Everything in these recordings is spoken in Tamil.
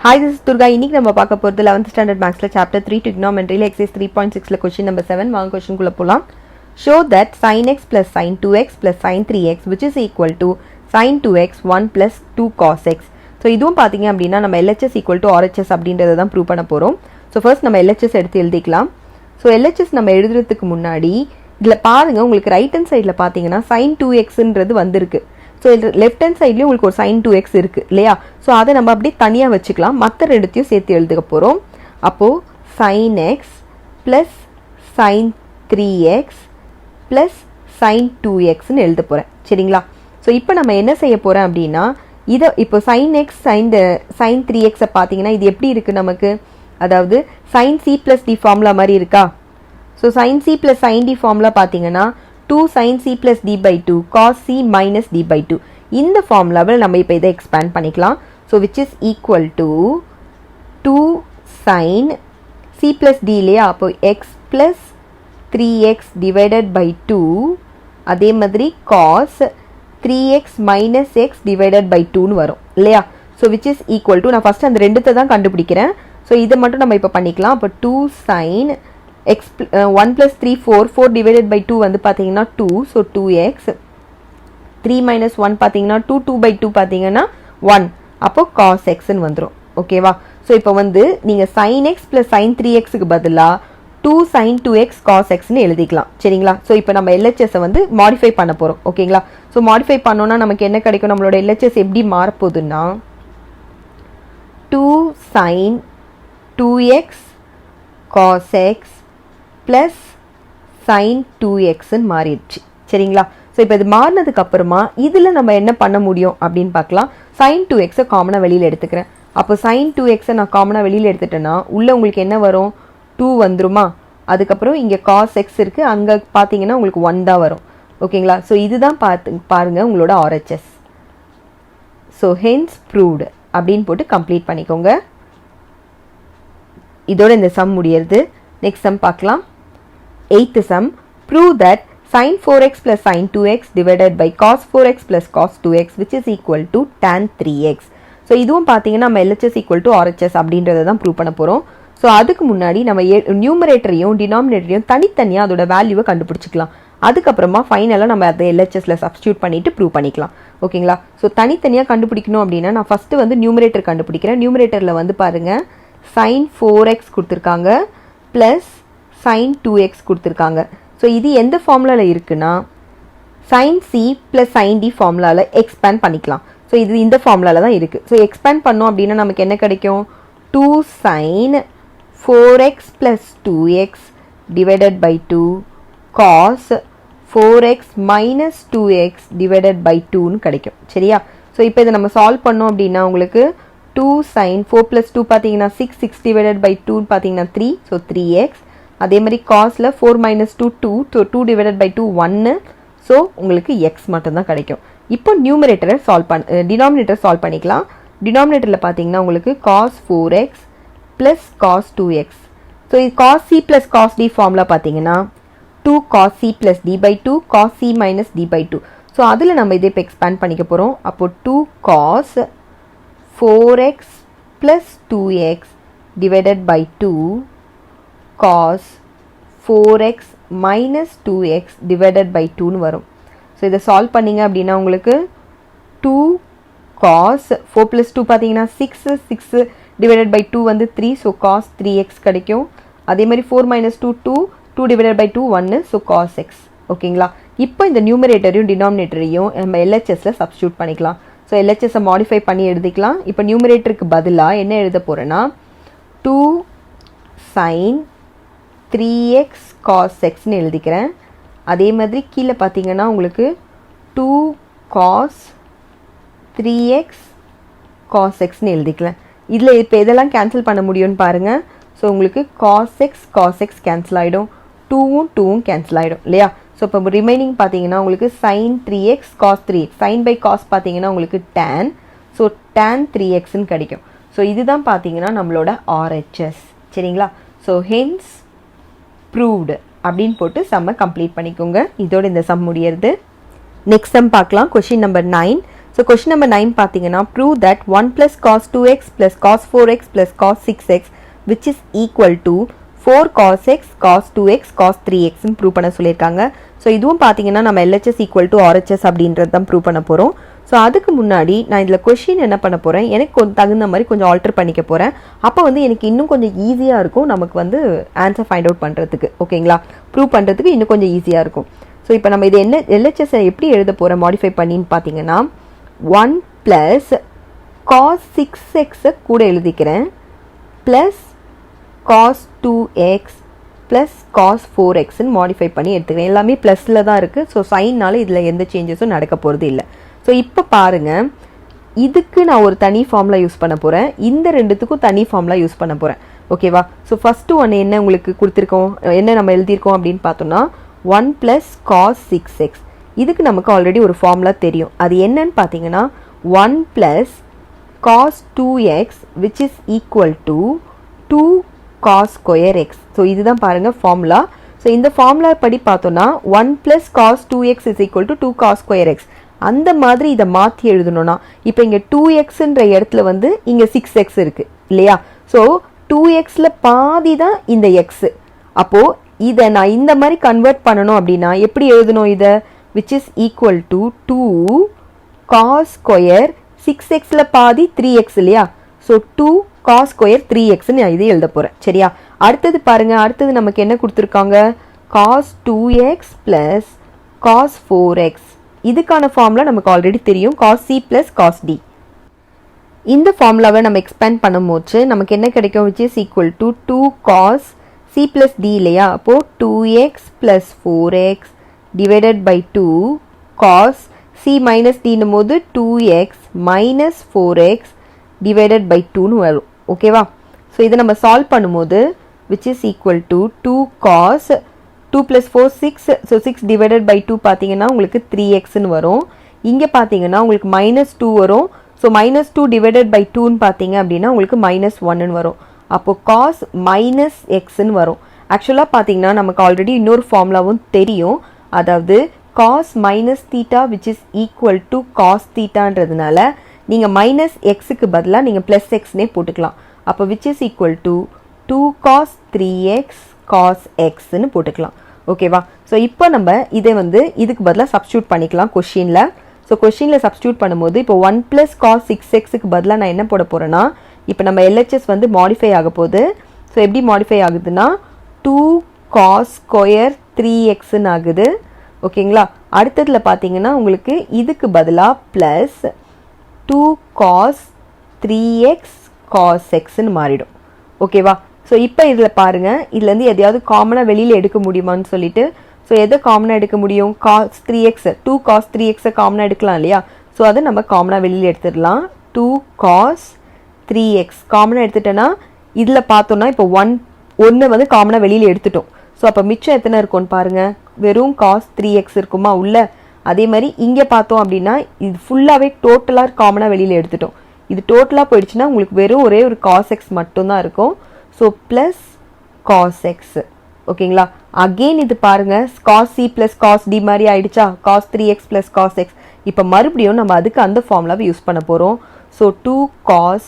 Hi, this is Durga. இன்னைக்கு நம்ம பார்க்க போறது 11th standard mathsல chapter 3 trigonometry exercise 3.6ல question number 7 வாங்க question குள்ள போலாம். Show that sin x plus sin 2x plus sin 3x which is equal to sin 2x 1 plus 2 cos x. So இதுவும் பாத்தீங்க அப்படினா நம்ம LHS equal to RHS அப்படின்றத தான் ப்ரூவ் பண்ண போறோம். So first நம்ம LHS எடுத்து எழுதிக்கலாம். So LHS நம்ம எழுதுறதுக்கு முன்னாடி இதுல பாருங்க உங்களுக்கு ரைட் ஹேண்ட் சைடுல பாத்தீங்கன்னா sin 2xன்றது வந்திருக்கு. So left hand side உங்களுக்கு ஒரு sin 2x இருக்கு இல்லையா? So அதை நம்ம அப்படியே தனியா வச்சுக்கலாம். மற்ற ரெண்டுத்தையும் சேர்த்து எழுதுக போறோம். அப்போ sin x plus sin 3x plus sin 2x ன்னு எழுத போறேன். சரிங்களா? So இப்போ நம்ம என்ன செய்ய போறோம் அப்படினா இத இப்போ sin x sin 3x பாத்தீங்கன்னா இது எப்படி இருக்கு நமக்கு? அதாவது sin c plus d formula மாதிரி இருக்கா? So sin c plus sin d formula பாத்தீங்கன்னா 2 sin c plus d by 2 cos c minus d by 2 இந்த ஃபார்முலாவில் நம்ம இப்போ இதை எக்ஸ்பேண்ட் பண்ணிக்கலாம். So which is equal to 2 sin c plus d இல்லையா? அப்போ x plus 3x divided by 2 அதே மாதிரி cos 3x minus x divided by 2 வரும் இல்லையா? So which is equal to நான் first அந்த ரெண்டுத்தை தான் கண்டுபிடிக்கிறேன். So இதை மட்டும் நம்ம இப்போ பண்ணிக்கலாம். அப்போ 2 sin x 1 plus 3 4 divided by 2 வந்து பாத்தீங்கன்னா 2 so 2x 3 minus 1 பாத்தீங்கன்னா 2 by 2 பாத்தீங்கன்னா 1 அப்போ cos x ன்னு வந்துரும். ஓகேவா? சோ இப்போ வந்து நீங்க sin x plus sin 3x க்கு பதிலா 2 sin 2x cos x ன்னு எழுதிக்கலாம். சரிங்களா? சோ இப்போ நம்ம LHS வந்து மாடிஃபை பண்ண போறோம். ஓகேங்களா? சோ மாடிஃபை பண்ணோம்னா நமக்கு என்ன கிடைக்கும்? நம்மளோட LHS எப்படி மாற போகுதுன்னா 2 sin 2x cos x plus sin 2x ன்னு மாறிடுச்சு. சரிங்களா? சோ இப்போ இது மாறினதுக்கு அப்புறமா இதுல நம்ம என்ன பண்ண முடியும் அப்படினு பார்க்கலாம். sin 2x காமனா வெளியில எடுத்துக்கிறேன். அப்போ sin 2x நான் காமனா வெளியில எடுத்துட்டேனா உள்ள உங்களுக்கு என்ன வரும்? 2 வந்துருமா? அதுக்கு அப்புறம் இங்க cos x இருக்கு. அங்க பாத்தீங்கன்னா உங்களுக்கு 1 தான் வரும். ஓகேங்களா? சோ இதுதான் பாருங்க உங்களோட RHS. சோ hence proved அப்படினு போட்டு கம்ப்ளீட் பண்ணிக்கோங்க. இதோட இந்த சம் முடியுது. நெக்ஸ்ட் சம் பார்க்கலாம். 8th sum, prove that sin 4x plus sin 2x divided by cos 4x plus cos 2x which is equal to tan 3x. So இதுவும் பாத்தீங்கன்னா நம்ம LHS equal to RHS அப்படின்றத தான் ப்ரூவ் பண்ண போறோம். So அதுக்கு முன்னாடி நம்ம நியூமரேட்டரையும் டினாமினேட்டரையும் தனித்தனியா அதோட வேல்யூவை கண்டுபிடிச்சிக்கலாம். அதுக்கு அப்புறமா ஃபைனலா நம்ம அதை LHSல சப்ஸ்டிட்யூட் பண்ணிட்டு ப்ரூவ் பண்ணிக்கலாம். ஓகேங்களா? சோ தனித்தனியா கண்டுபிடிக்கணும் அப்படினா நான் ஃபர்ஸ்ட் வந்து நியூமரேட்டர் கண்டுபிடிக்கிறேன். நியூமரேட்டர்ல வந்து பாருங்க sin 4x கொடுத்திருக்காங்க plus sin 2x கொடுத்திருக்காங்க. ஸோ இது எந்த ஃபார்முலால இருக்குன்னா sin c plus sin d ஃபார்முலால எக்ஸ்பேண்ட் பண்ணிக்கலாம். ஸோ இது இந்த ஃபார்முலால தான் இருக்கு. ஸோ எக்ஸ்பேண்ட் பண்ணோம் அப்படின்னா நமக்கு என்ன கிடைக்கும்? 2 sin 4x plus 2x divided by 2 cos 4x minus 2x divided by 2ன்னு கிடைக்கும். சரியா? ஸோ இப்போ இதை நம்ம சால்வ் பண்ணோம் அப்படின்னா உங்களுக்கு 2 sin 4 plus 2 பாத்தீங்கன்னா 6 divided by 2 பாத்தீங்கன்னா 3 so 3x அதே மாதிரி cosல 4 minus 2 2 so 2 divided by 2 1 so உங்களுக்கு x மட்டும் தான் கிடைக்கும். இப்போ நியூமரேட்டரை டினாமினேட்டர் சால்வ் பண்ணிக்கலாம். டினாமினேட்டர்ல பாத்தீங்கன்னா உங்களுக்கு cos 4x plus cos 2x. so இது cos c plus cos d formula பாத்தீங்கன்னா 2 cos c plus d by 2 cos c minus d by 2. so அதுல நம்ம இதை இப்ப எக்ஸ்பேண்ட் பண்ணிக்க போறோம். அப்போ 2 cos 4x plus 2x divided by 2 cos 4x minus 2x divided by 2 ன்னு வரும். ஸோ இதை சால்வ் பண்ணீங்க அப்படின்னா உங்களுக்கு 2 cos 4 plus 2 பார்த்தீங்கன்னா 6 divided by 2 வந்து 3 ஸோ cos 3x கிடைக்கும். அதே மாதிரி 4 minus 2 2 divided by 2 1 so cos x. ஓகேங்களா? இப்போ இந்த நியூமரேட்டரையும் டினாமினேட்டரையும் நம்ம LHSல சப்ஸ்டிட்யூட் பண்ணிக்கலாம். ஸோ LHS மாடிஃபை பண்ணி எழுதிக்கலாம். இப்போ நியூமரேட்டருக்கு பதிலாக என்ன எழுத போகிறேன்னா 2 sin 3x cos xன்னு எழுதிக்கிறேன். அதே மாதிரி கீழே பார்த்தீங்கன்னா உங்களுக்கு 2 cos 3x cos xன்னு எழுதிக்கலாம். இதில் இப்போ எதெல்லாம் கேன்சல் பண்ண முடியும்னு பாருங்கள். ஸோ உங்களுக்கு cos x கேன்சல் ஆகிடும். 2வும் கேன்சல் ஆகிடும் இல்லையா? ஸோ இப்போ ரிமைனிங் பார்த்தீங்கன்னா உங்களுக்கு sin 3x cos 3x sin by cos பார்த்தீங்கன்னா உங்களுக்கு tan ஸோ tan 3xன்னு கிடைக்கும். ஸோ இதுதான் பார்த்தீங்கன்னா நம்மளோட RHS. சரிங்களா? ஸோ hence proved அப்படின்னு போட்டு சம்மை கம்ப்ளீட் பண்ணிக்கோங்க. இதோட இந்த சம் முடியறது. நெக்ஸ்ட் சம் பார்க்கலாம். Question number 9. So question number 9 பார்த்தீங்கன்னா prove that 1 plus cos 2x plus cos 4x plus cos 6x which is equal to 4 cos x cos 2x cos 3x prove பண்ண சொல்லியிருக்காங்க. ஸோ இதுவும் பார்த்தீங்கன்னா நம்ம LHS ஈக்குவல் டு RHS அப்படின்றது தான் ப்ரூவ் பண்ண போகிறோம். ஸோ அதுக்கு முன்னாடி நான் இதில் கொஷின் என்ன பண்ண போகிறேன், எனக்கு கொஞ்சம் தகுந்த மாதிரி கொஞ்சம் ஆல்டர் பண்ணிக்க போகிறேன். அப்போ வந்து எனக்கு இன்னும் கொஞ்சம் ஈஸியாக இருக்கும் நமக்கு வந்து ஆன்சர் ஃபைண்ட் அவுட் பண்ணுறதுக்கு. ஓகேங்களா, ப்ரூவ் பண்ணுறதுக்கு இன்னும் கொஞ்சம் ஈஸியாக இருக்கும். ஸோ இப்போ நம்ம இது என்ன LHS எப்படி எழுத போகிறோம் மாடிஃபை பண்ணின்னு பார்த்தீங்கன்னா 1 + cos 6x கூட எழுதிக்கிறேன் plus cos 2x plus cos 4x modify பண்ணி எடுத்துக்கிறேன். எல்லாமே ப்ளஸில் தான் இருக்குது. ஸோ சைன்னால இதில் எந்த சேஞ்சஸும் நடக்க போகிறது இல்லை. ஸோ இப்போ பாருங்கள், இதுக்கு நான் ஒரு தனி ஃபார்முலா யூஸ் பண்ண போகிறேன், இந்த ரெண்டுத்துக்கும் தனி ஃபார்முலா யூஸ் பண்ண போகிறேன். ஓகேவா? ஸோ ஃபஸ்ட்டு ஒன்று என்ன உங்களுக்கு கொடுத்துருக்கோம், என்ன நம்ம எழுதியிருக்கோம் அப்படின்னு பார்த்தோம்னா 1 + cos 6x. இதுக்கு நமக்கு ஆல்ரெடி ஒரு ஃபார்முலா தெரியும். அது என்னன்னு பார்த்தீங்கன்னா 1 + cos 2x which is equal to 2 cos square x. So இதுதான் பாருங்கள் ஃபார்முலா. ஸோ இந்த ஃபார்முலா படி பார்த்தோன்னா 1 + cos 2x is equal to 2 cos square x. அந்த மாதிரி இதை மாற்றி எழுதணும்னா இப்போ இங்கே 2xன்ற இடத்துல வந்து இங்கே 6x இருக்குது இல்லையா? ஸோ 2xல பாதி தான் இந்த எக்ஸு. அப்போது இதை நான் இந்த மாதிரி கன்வெர்ட் பண்ணணும் அப்படின்னா எப்படி எழுதணும் இதை, which is equal to 2 cos square 6xல பாதி 3x இல்லையா? ஸோ 2 cos square 3x நான் இதை எழுத போகிறேன். சரியா? அடுத்தது பாருங்க, அடுத்தது நமக்கு என்ன கொடுத்துருக்காங்க, cos 2x + cos 4x. இதுக்கான ஃபார்முலா நமக்கு ஆல்ரெடி தெரியும், cos c + cos d. இந்த ஃபார்முலாவை நம்ம எக்ஸ்பேண்ட் பண்ணும்போது நமக்கு என்ன கிடைக்கும், which is equal to 2 cos c + d இல்லையா? அப்போது 2x + 4x divided by 2 cos c minus d னும் போது 2x minus 4x divided by 2னு வரும். ஓகேவா? ஸோ இதை நம்ம சால்வ் பண்ணும்போது which is equal to 2 cos 2 + 4 6. So 6 divided by 2 பார்த்தீங்கன்னா உங்களுக்கு 3xன்னு வரும். இங்கே பார்த்தீங்கன்னா உங்களுக்கு -2 வரும். ஸோ -2 divided by 2ன்னு பார்த்தீங்க அப்படின்னா உங்களுக்கு -1ன்னு வரும். அப்போது cos -xன்னு வரும். ஆக்சுவலாக பார்த்தீங்கன்னா நமக்கு ஆல்ரெடி இன்னொரு ஃபார்முலாவும் தெரியும், அதாவது cos -θ which is equal to cos θன்றதுனால நீங்கள் -xக்கு பதிலாக நீங்கள் +xனே போட்டுக்கலாம். அப்போ which is equal to 2 cos 3x cos xன்னு போட்டுக்கலாம். ஓகேவா? ஸோ இப்போ நம்ம இதை வந்து இதுக்கு பதிலாக சப்ஸ்டியூட் பண்ணிக்கலாம் கொஷினில். ஸோ கொஷினில் சப்ஸ்டியூட் பண்ணும்போது இப்போ 1 + cos 6xக்கு பதிலாக நான் என்ன போட போகிறேன்னா, இப்போ நம்ம LHS வந்து மாடிஃபை ஆக போகுது. ஸோ எப்படி மாடிஃபை ஆகுதுன்னா 2 cos square 3xன்னு ஆகுது. ஓகேங்களா? அடுத்ததில் பார்த்தீங்கன்னா உங்களுக்கு இதுக்கு பதிலாக ப்ளஸ் 2 cos 3x cos xன்னு மாறிடும். ஓகேவா? ஸோ இப்போ இதில் பாருங்கள், இதுலேருந்து எதையாவது காமனாக வெளியில் எடுக்க முடியுமான்னு சொல்லிட்டு, ஸோ எதை காமனாக எடுக்க முடியும், cos 3x 2 cos 3xை காமனாக எடுக்கலாம் இல்லையா? ஸோ அதை நம்ம காமனாக வெளியில் எடுத்துடலாம். 2 cos 3x காமனாக எடுத்துட்டோன்னா இதில் பார்த்தோன்னா இப்போ ஒன்று வந்து காமனாக வெளியில் எடுத்துட்டோம். ஸோ அப்போ மிச்சம் எத்தனை இருக்கும்னு பாருங்கள், வெறும் cos 3x இருக்குமா உள்ள. அதே மாதிரி இங்கே பார்த்தோம் அப்படின்னா இது ஃபுல்லாகவே டோட்டலாக காமனாக வெளியில் எடுத்துட்டோம். இது டோட்டலாக போயிடுச்சுன்னா உங்களுக்கு வெறும் ஒரே ஒரு cos x மட்டும்தான் இருக்கும். So plus cos x. ஓகேங்களா? அகெயின் இது பாருங்கள், cos c + cos d மாதிரி ஆயிடுச்சா, cos 3x + cos x. இப்போ மறுபடியும் நம்ம அதுக்கு அந்த ஃபார்முலாவை யூஸ் பண்ண போகிறோம். ஸோ 2 cos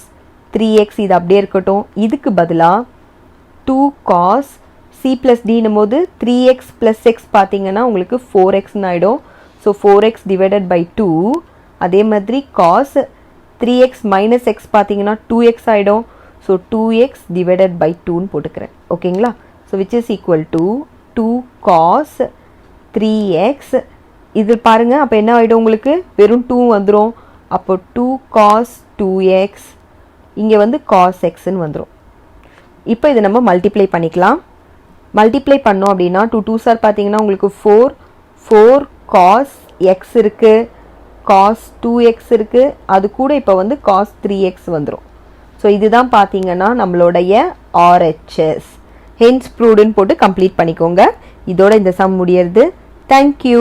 3x இது அப்படியே இருக்கட்டும். இதுக்கு பதிலாக 2 cos c + dனும் போது 3x + x பார்த்தீங்கன்னா உங்களுக்கு 4xன்னு ஆகிடும். So 4x divided by 2. அதே மாதிரி cos 3x - x பார்த்தீங்கன்னா 2x ஆகிடும். ஸோ 2x divided by 2ன்னு போட்டுக்கிறேன். ஓகேங்களா? So which is equal to 2 cos 3x. இது பாருங்கள், அப்போ என்ன ஆகிடும் உங்களுக்கு, வெறும் 2 வந்துடும். அப்போ 2 cos 2x இங்கே வந்து cos xன்னு வந்துடும். இப்போ இதை நம்ம மல்டிப்ளை பண்ணிக்கலாம். மல்டிப்ளை பண்ணோம் அப்படின்னா 2 2s பார்த்தீங்கன்னா உங்களுக்கு 4 cos x இருக்குது, cos 2x இருக்குது, அது கூட இப்போ வந்து cos 3x வந்துடும். ஸோ இதுதான் பார்த்தீங்கன்னா நம்மளுடைய RHS. ஹென்ஸ் ப்ரூவ்டுன்னு போட்டு கம்ப்ளீட் பண்ணிக்கோங்க. இதோட இந்த சம் முடியறது. தேங்க்யூ.